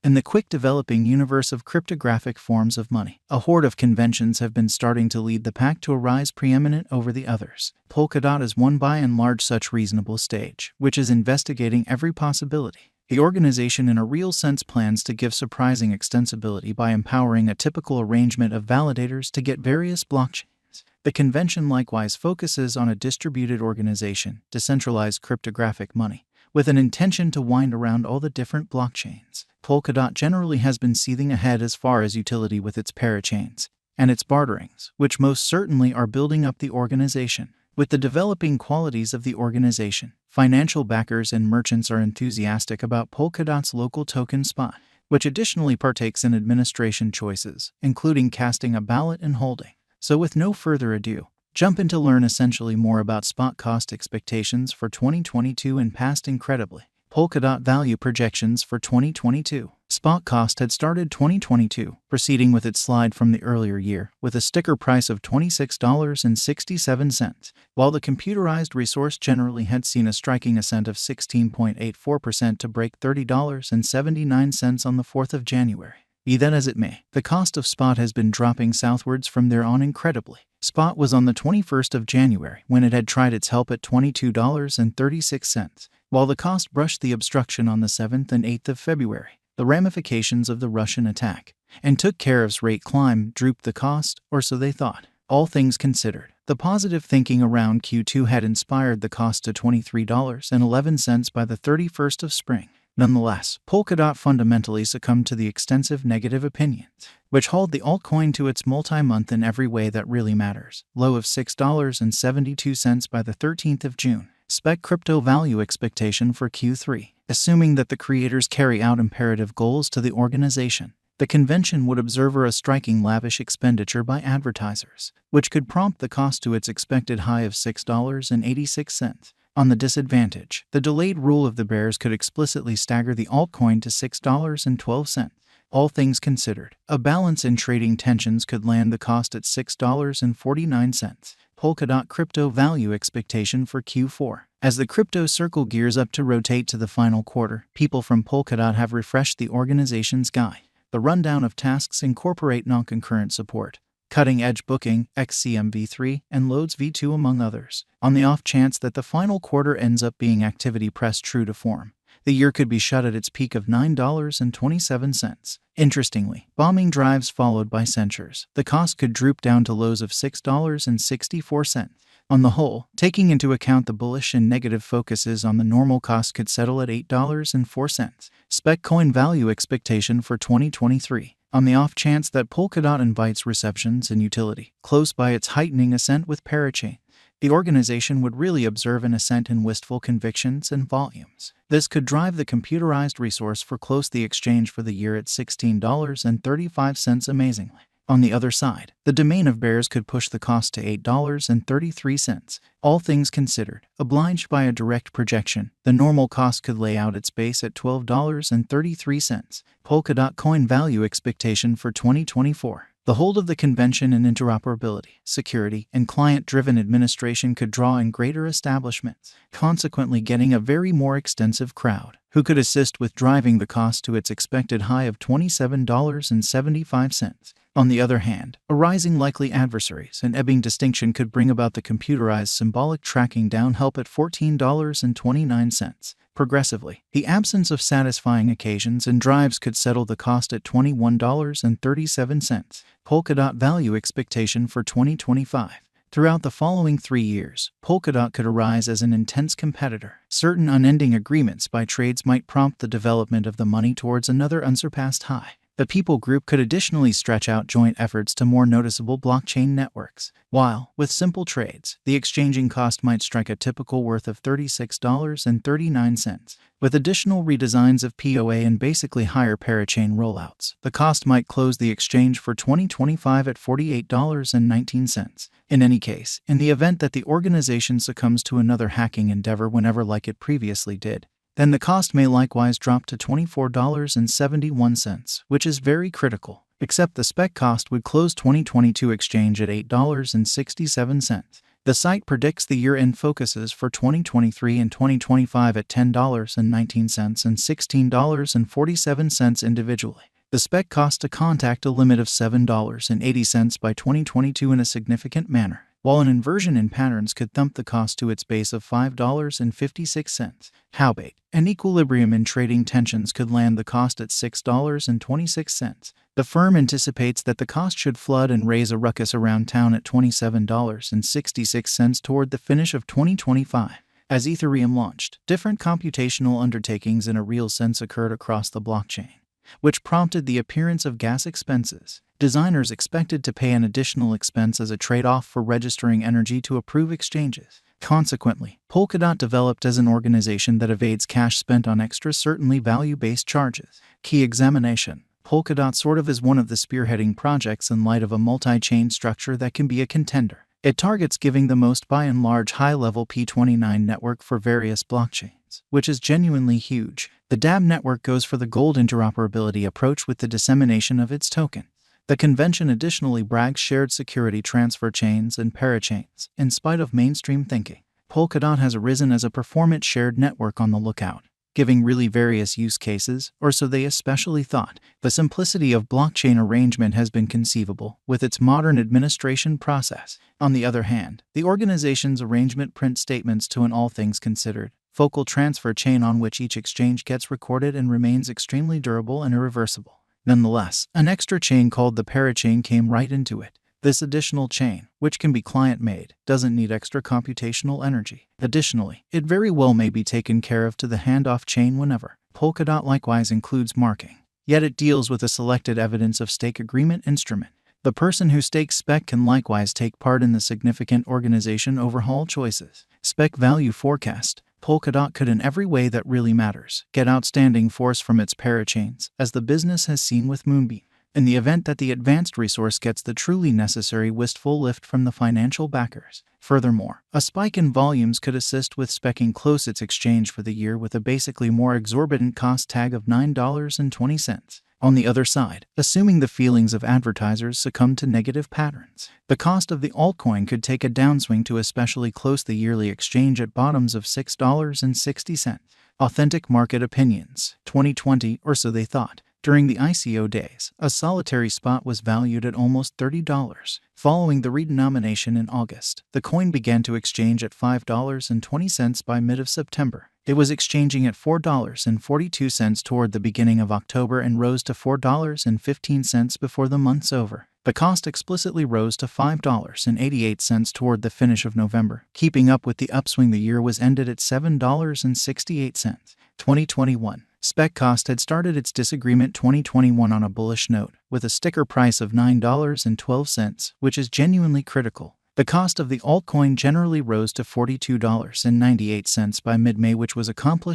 In the quick-developing universe of cryptographic forms of money, a horde of conventions have been starting to lead the pack to arise preeminent over the others. Polkadot is one by and large such reasonable stage, which is investigating every possibility. The organization in a real sense plans to give surprising extensibility by empowering a typical arrangement of validators to get various blockchains. The convention likewise focuses on a distributed organization, decentralized cryptographic money, with an intention to wind around all the different blockchains. Polkadot generally has been seething ahead as far as utility with its parachains and its barterings, which most certainly are building up the organization. With the developing qualities of the organization, financial backers and merchants are enthusiastic about Polkadot's local token spot, which additionally partakes in administration choices, including casting a ballot and holding. So with no further ado, jump in to learn essentially more about spot cost expectations for 2022 and past. Incredibly, Polkadot value projections for 2022. Spot cost had started 2022, proceeding with its slide from the earlier year, with a sticker price of $26.67, while the computerized resource generally had seen a striking ascent of 16.84% to break $30.79 on the 4th of January. Be that as it may, the cost of spot has been dropping southwards from there on incredibly. Spot was on the 21st of January when it had tried its help at $22.36, while the cost brushed the obstruction on the 7th and 8th of February. The ramifications of the Russian attack and took care of rate climb drooped the cost, or so they thought. All things considered, the positive thinking around Q2 had inspired the cost to $23.11 by the 31st of spring. Nonetheless, Polkadot fundamentally succumbed to the extensive negative opinions, which hauled the altcoin to its multi-month in every way that really matters low of $6.72 by the 13th of June. Spec crypto value expectation for Q3. Assuming that the creators carry out imperative goals to the organization, the convention would observe a striking lavish expenditure by advertisers, which could prompt the cost to its expected high of $6.86. On the disadvantage, the delayed rule of the bears could explicitly stagger the altcoin to $6.12. All things considered, a balance in trading tensions could land the cost at $6.49. Polkadot crypto value expectation for Q4. As the crypto circle gears up to rotate to the final quarter, people from Polkadot have refreshed the organization's guide. The rundown of tasks incorporate non-concurrent support, cutting-edge booking, XCM v3, and loads v2 among others. On the off chance that the final quarter ends up being activity pressed true to form, the year could be shut at its peak of $9.27. Interestingly, bombing drives followed by censures. The cost could droop down to lows of $6.64. On the whole, taking into account the bullish and negative focuses on the normal cost could settle at $8.04. Spec coin value expectation for 2023. On the off chance that Polkadot invites receptions and utility, close by its heightening ascent with parachain, the organization would really observe an ascent in wistful convictions and volumes. This could drive the computerized resource for close the exchange for the year at $16.35 amazingly. On the other side, the domain of bears could push the cost to $8.33. All things considered, obliged by a direct projection, the normal cost could lay out its base at $12.33. Polkadot coin value expectation for 2024. The hold of the convention and interoperability, security, and client-driven administration could draw in greater establishments, consequently getting a very more extensive crowd, who could assist with driving the cost to its expected high of $27.75. On the other hand, arising likely adversaries and ebbing distinction could bring about the computerized symbolic tracking down help at $14.29. Progressively, the absence of satisfying occasions and drives could settle the cost at $21.37. Polkadot value expectation for 2025. Throughout the following 3 years, Polkadot could arise as an intense competitor. Certain unending agreements by trades might prompt the development of the money towards another unsurpassed high. The people group could additionally stretch out joint efforts to more noticeable blockchain networks, while, with simple trades, the exchanging cost might strike a typical worth of $36.39. With additional redesigns of POA and basically higher parachain rollouts, the cost might close the exchange for 2025 at $48.19. In any case, in the event that the organization succumbs to another hacking endeavor whenever like it previously did, then the cost may likewise drop to $24.71, which is very critical, except the spec cost would close 2022 exchange at $8.67. The site predicts the year-end focuses for 2023 and 2025 at $10.19 and $16.47 individually. The spec cost to contact a limit of $7.80 by 2022 in a significant manner, while an inversion in patterns could thump the cost to its base of $5.56. Howbeit, an equilibrium in trading tensions could land the cost at $6.26. The firm anticipates that the cost should flood and raise a ruckus around town at $27.66 toward the finish of 2025. As Ethereum launched, different computational undertakings in a real sense occurred across the blockchain, which prompted the appearance of gas expenses. Designers expected to pay an additional expense as a trade-off for registering energy to approve exchanges. Consequently, Polkadot developed as an organization that evades cash spent on extra certainly value-based charges. Key examination. Polkadot sort of is one of the spearheading projects in light of a multi-chain structure that can be a contender. It targets giving the most by and large high-level P29 network for various blockchains, which is genuinely huge. The DAB network goes for the gold interoperability approach with the dissemination of its token. The convention additionally brags shared security transfer chains and parachains. In spite of mainstream thinking, Polkadot has arisen as a performant shared network on the lookout, giving really various use cases, or so they especially thought. The simplicity of blockchain arrangement has been conceivable with its modern administration process. On the other hand, the organization's arrangement prints statements to an all things considered focal transfer chain on which each exchange gets recorded and remains extremely durable and irreversible. Nonetheless, an extra chain called the parachain came right into it. This additional chain, which can be client-made, doesn't need extra computational energy. Additionally, it very well may be taken care of to the handoff chain whenever. Polkadot likewise includes marking, yet it deals with a selected evidence of stake agreement instrument. The person who stakes spec can likewise take part in the significant organization overhaul choices. Spec value forecast. Polkadot could in every way that really matters get outstanding force from its parachains, as the business has seen with Moonbeam. In the event that the advanced resource gets the truly necessary wistful lift from the financial backers. Furthermore, a spike in volumes could assist with speccing close its exchange for the year with a basically more exorbitant cost tag of $9.20. On the other side, assuming the feelings of advertisers succumb to negative patterns, the cost of the altcoin could take a downswing to especially close the yearly exchange at bottoms of $6.60. Authentic market opinions. 2020, or so they thought. During the ICO days, a solitary spot was valued at almost $30. Following the redenomination in August, the coin began to exchange at $5.20 by mid of September. It was exchanging at $4.42 toward the beginning of October and rose to $4.15 before the month's over. The cost explicitly rose to $5.88 toward the finish of November. Keeping up with the upswing, the year was ended at $7.68. 2021. Spec cost had started its disagreement 2021 on a bullish note, with a sticker price of $9.12, which is genuinely critical. The cost of the altcoin generally rose to $42.98 by mid-May, which was accomplished